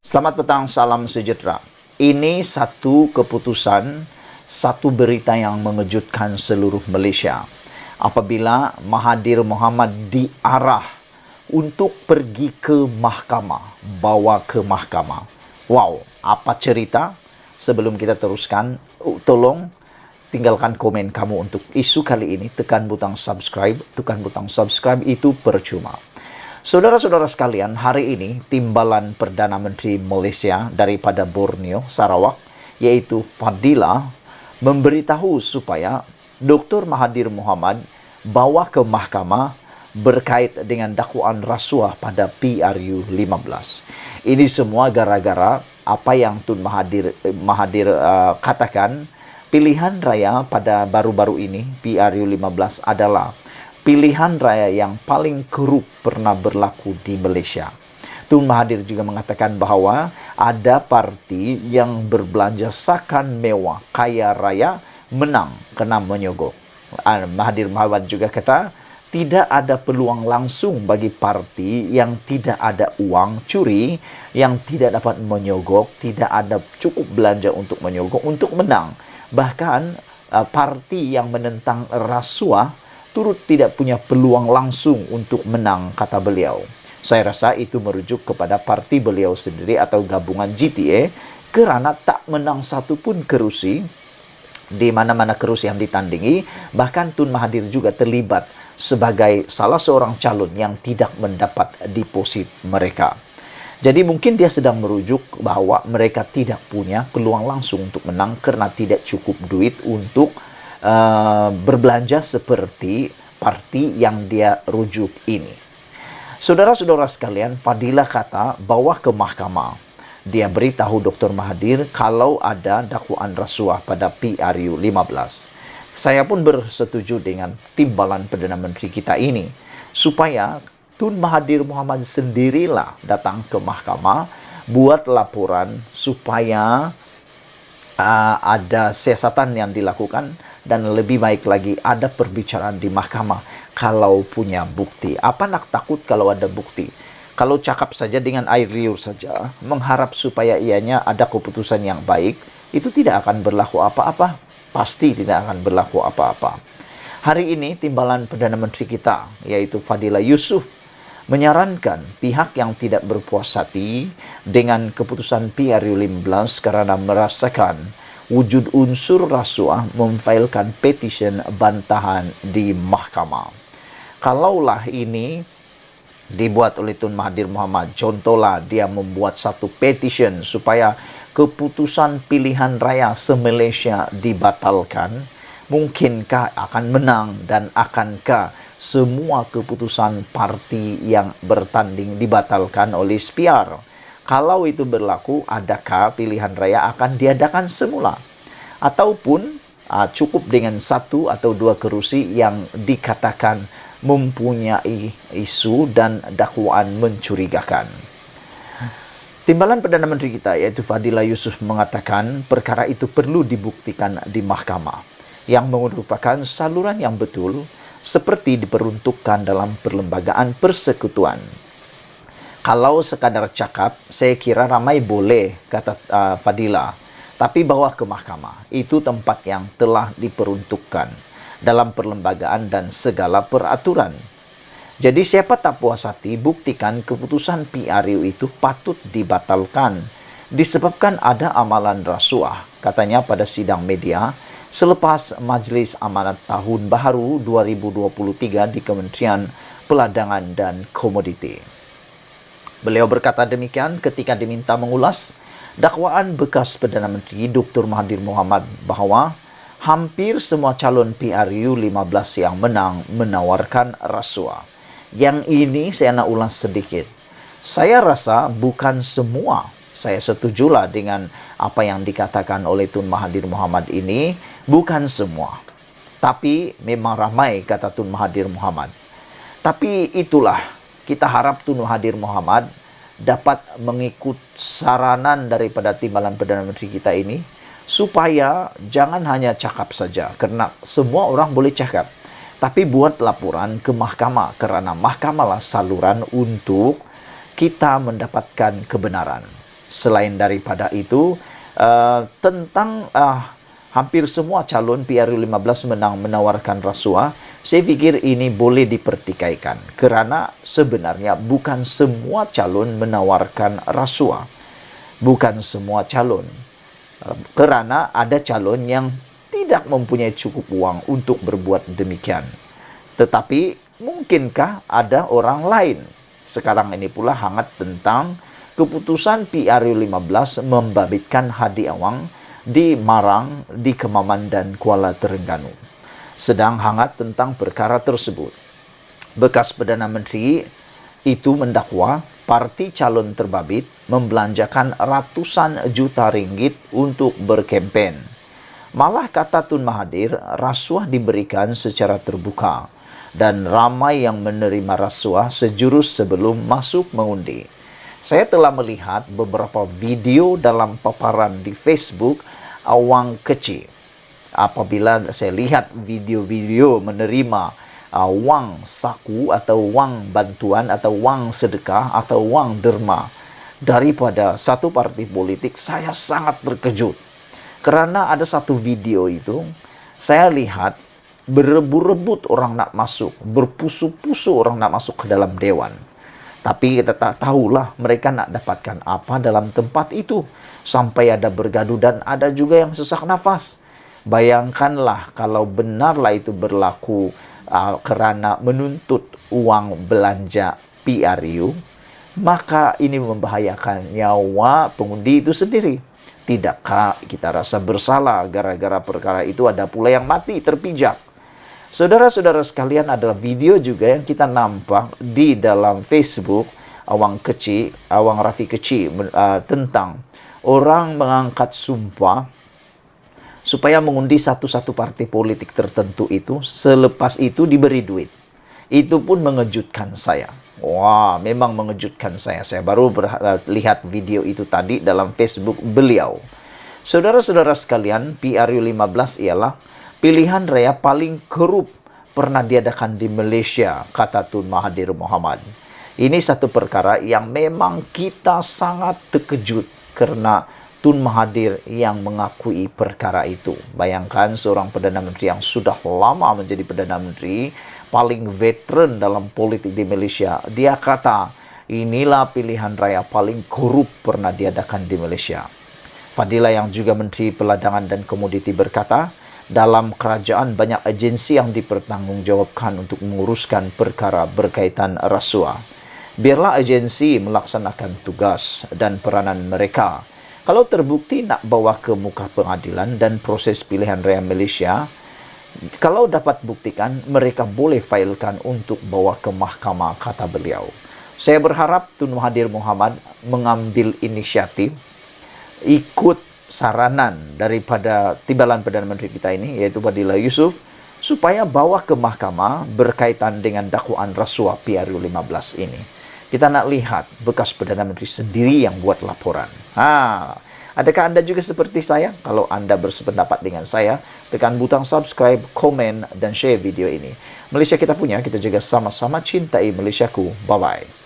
Selamat petang, salam sejahtera. Ini satu keputusan, satu berita yang mengejutkan seluruh Malaysia. Apabila Mahathir Mohamad diarah untuk pergi ke mahkamah, bawa ke mahkamah. Wow, apa cerita? Sebelum kita teruskan, tolong tinggalkan komen kamu untuk isu kali ini. Tekan butang subscribe. Tekan butang subscribe itu percuma. Saudara-saudara sekalian, hari ini Timbalan Perdana Menteri Malaysia daripada Borneo, Sarawak, yaitu Fadila, memberitahu supaya Dr. Mahathir Mohamad bawa ke mahkamah berkait dengan dakwaan rasuah pada PRU 15. Ini semua gara-gara apa yang Tun Mahathir katakan, pilihan raya pada baru-baru ini, PRU 15 adalah pilihan raya yang paling kerup pernah berlaku di Malaysia. Tun Mahathir juga mengatakan bahawa ada parti yang berbelanja sakan mewah kaya raya menang kena menyogok. Mahathir Mohamad juga kata tidak ada peluang langsung bagi parti yang tidak ada uang curi, yang tidak dapat menyogok, tidak ada cukup belanja untuk menyogok untuk menang. Bahkan parti yang menentang rasuah turut tidak punya peluang langsung untuk menang, kata beliau. Saya rasa itu merujuk kepada parti beliau sendiri atau gabungan GTA kerana tak menang satu pun kerusi di mana-mana kerusi yang ditandingi. Bahkan Tun Mahathir juga terlibat sebagai salah seorang calon yang tidak mendapat deposit mereka. Jadi mungkin dia sedang merujuk bahawa mereka tidak punya peluang langsung untuk menang kerana tidak cukup duit untuk berbelanja seperti parti yang dia rujuk ini. Saudara-saudara sekalian, Fadila kata bawa ke mahkamah. Dia beritahu Dr. Mahathir kalau ada dakwaan rasuah pada PRU 15. Saya pun bersetuju dengan timbalan Perdana Menteri kita ini supaya Tun Mahathir Mohamad sendirilah datang ke mahkamah buat laporan supaya ada siasatan yang dilakukan dan lebih baik lagi ada perbicaraan di mahkamah kalau punya bukti. Apa nak takut kalau ada bukti? Kalau cakap saja dengan air liur saja, mengharap supaya ianya ada keputusan yang baik, itu tidak akan berlaku apa-apa. Pasti tidak akan berlaku apa-apa. Hari ini timbalan Perdana Menteri kita, yaitu Fadila Yusof, menyarankan pihak yang tidak berpuas hati dengan keputusan PRU 15 kerana merasakan wujud unsur rasuah memfailkan petisyen bantahan di mahkamah. Kalaulah ini dibuat oleh Tun Mahathir Mohamad, contohlah dia membuat satu petisyen supaya keputusan pilihan raya se-Malaysia dibatalkan, mungkinkah akan menang dan akankah semua keputusan parti yang bertanding dibatalkan oleh SPR? Kalau itu berlaku, adakah pilihan raya akan diadakan semula? Ataupun cukup dengan satu atau dua kerusi yang dikatakan mempunyai isu dan dakwaan mencurigakan. Timbalan Perdana Menteri kita, yaitu Fadila Yusof, mengatakan perkara itu perlu dibuktikan di mahkamah yang merupakan saluran yang betul seperti diperuntukkan dalam perlembagaan persekutuan. Kalau sekadar cakap, saya kira ramai boleh, kata Fadila. Tapi bawa ke mahkamah. Itu tempat yang telah diperuntukkan dalam perlembagaan dan segala peraturan. Jadi siapa tak puas hati, buktikan keputusan PRU itu patut dibatalkan disebabkan ada amalan rasuah, katanya pada sidang media selepas Majlis Amanat Tahun Baharu 2023 di Kementerian Peladangan dan Komoditi. Beliau berkata demikian ketika diminta mengulas dakwaan bekas Perdana Menteri Dr. Mahathir Mohamad bahawa hampir semua calon PRU 15 yang menang menawarkan rasuah. Yang ini saya nak ulas sedikit. Saya rasa bukan semua. Saya setujulah dengan apa yang dikatakan oleh Tun Mahathir Mohamad ini, bukan semua. Tapi memang ramai, kata Tun Mahathir Mohamad. Tapi itulah, kita harap Tun Mahathir Mohamad dapat mengikut saranan daripada timbalan Perdana Menteri kita ini supaya jangan hanya cakap saja, kerana semua orang boleh cakap. Tapi buat laporan ke mahkamah kerana mahkamahlah saluran untuk kita mendapatkan kebenaran. Selain daripada itu, tentang hampir semua calon PRU15 menawarkan rasuah, saya pikir ini boleh dipertikaikan. Kerana sebenarnya bukan semua calon menawarkan rasuah. Bukan semua calon. Kerana ada calon yang tidak mempunyai cukup uang untuk berbuat demikian. Tetapi, mungkinkah ada orang lain? Sekarang ini pula hangat tentang keputusan PRU15 membabitkan Hadi Awang di Marang, di Kemaman dan Kuala Terengganu. Sedang hangat tentang perkara tersebut. Bekas Perdana Menteri itu mendakwa parti calon terbabit membelanjakan ratusan juta ringgit untuk berkempen. Malah kata Tun Mahathir, rasuah diberikan secara terbuka dan ramai yang menerima rasuah sejurus sebelum masuk mengundi. Saya telah melihat beberapa video dalam paparan di Facebook Awang Kecil. Apabila saya lihat video-video menerima wang saku atau wang bantuan atau wang sedekah atau wang derma daripada satu parti politik, saya sangat terkejut. Kerana ada satu video itu, saya lihat berebut-rebut orang nak masuk, berpusu-pusu orang nak masuk ke dalam dewan. Tapi kita tak tahulah mereka nak dapatkan apa dalam tempat itu. Sampai ada bergaduh dan ada juga yang sesak nafas. Bayangkanlah kalau benarlah itu berlaku kerana menuntut uang belanja PRU, maka ini membahayakan nyawa pengundi itu sendiri. Tidakkah kita rasa bersalah gara-gara perkara itu ada pula yang mati terpijak? Saudara-saudara sekalian, adalah video juga yang kita nampak di dalam Facebook Awang Rafi Kecil tentang orang mengangkat sumpah supaya mengundi satu-satu parti politik tertentu itu, selepas itu diberi duit. Itu pun mengejutkan saya. Wah, memang mengejutkan saya. Saya baru lihat video itu tadi dalam Facebook beliau. Saudara-saudara sekalian, PRU15 ialah pilihan raya paling korup pernah diadakan di Malaysia, kata Tun Mahathir Mohamad. Ini satu perkara yang memang kita sangat terkejut kerana Tun Mahathir yang mengakui perkara itu. Bayangkan seorang Perdana Menteri yang sudah lama menjadi Perdana Menteri, paling veteran dalam politik di Malaysia. Dia kata, inilah pilihan raya paling korup pernah diadakan di Malaysia. Fadilah yang juga Menteri Peladangan dan Komoditi berkata, dalam kerajaan banyak agensi yang dipertanggungjawabkan untuk menguruskan perkara berkaitan rasuah. Biarlah agensi melaksanakan tugas dan peranan mereka. Kalau terbukti nak bawa ke muka pengadilan dan proses pilihan raya Malaysia, kalau dapat buktikan, mereka boleh failkan untuk bawa ke mahkamah, kata beliau. Saya berharap Tun Mahathir Mohamad mengambil inisiatif, ikut saranan daripada timbalan Perdana Menteri kita ini, iaitu Fadilah Yusof, supaya bawa ke mahkamah berkaitan dengan dakwaan rasuah PRU15 ini. Kita nak lihat bekas Perdana Menteri sendiri yang buat laporan. Adakah Anda juga seperti saya? Kalau Anda bersependapat dengan saya, tekan butang subscribe, komen, dan share video ini. Malaysia kita punya, kita juga sama-sama cintai Malaysiaku. Bye-bye.